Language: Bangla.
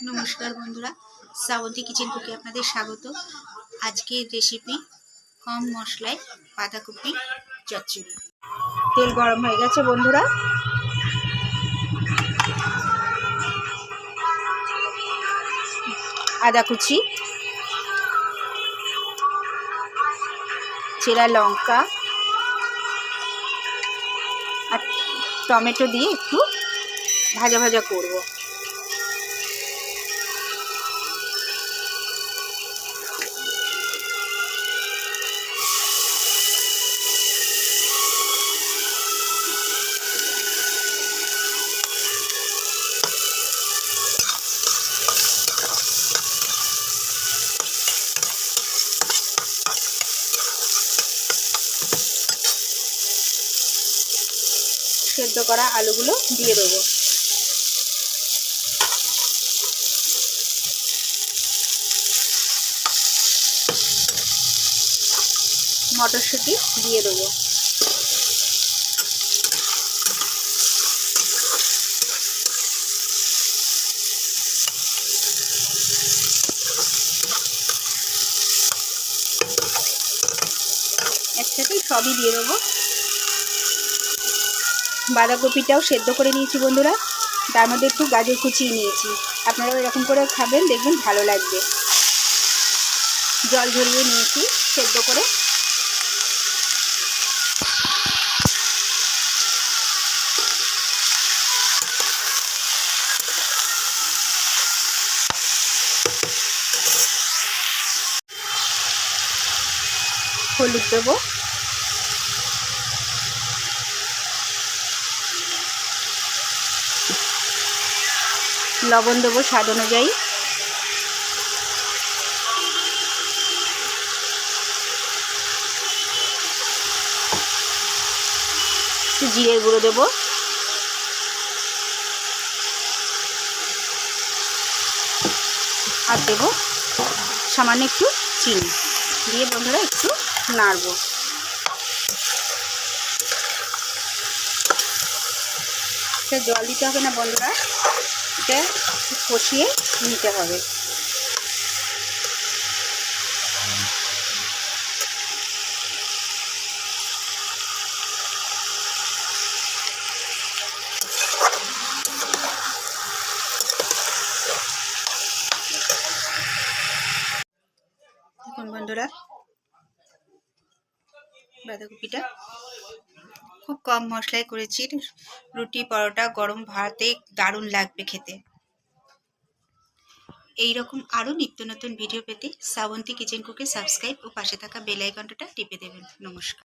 নমস্কার বন্ধুরা, শ্রাবন্তী কিচেন কুকে আপনাদের স্বাগত। আজকের রেসিপি কম মশলায় বাঁধাকপি চচ্চড়ি। তেল গরম হয়ে গেছে বন্ধুরা, আদা কুচি, চেরা লঙ্কা আর টমেটো দিয়ে একটু ভাজা ভাজা করব। সেদ্ধ করা আলুগুলো দিয়ে দেবো। মটরশুঁটি দিয়ে দেবো। একসাথেই সবই দিয়ে দেবো। বাঁধাকপিটাও সেদ্ধ করে নিয়েছি বন্ধুরা, তার মধ্যে একটু গাজর কুচিয়ে নিয়েছি। আপনারাও এরকম করে খাবেন, দেখবেন ভালো লাগবে। জল ঝরিয়ে নিয়েছি সেদ্ধ করে। হলুদ দেবো, লবণ দেবো স্বাদ অনুযায়ী, জিরের গুঁড়ো দেবো, আর দেবো সামান্য একটু চিনি দিয়ে বন্ধুরা একটু নাড়ব। জল দিতে হবে না বন্ধুরা, এটা কষিয়ে নিতে হবে। দেখুন বন্ধুরা, বাঁধাকপিটা খুব কম মশলায় করেছি। রুটি, পরোটা, গরম ভাতে দারুণ লাগবে খেতে। এইরকম আরও নিত্য নতুন ভিডিও পেতে শ্রাবন্তী কিচেন কুকে সাবস্ক্রাইব ও পাশে থাকা বেল আইকনটা টিপে দেবেন। নমস্কার।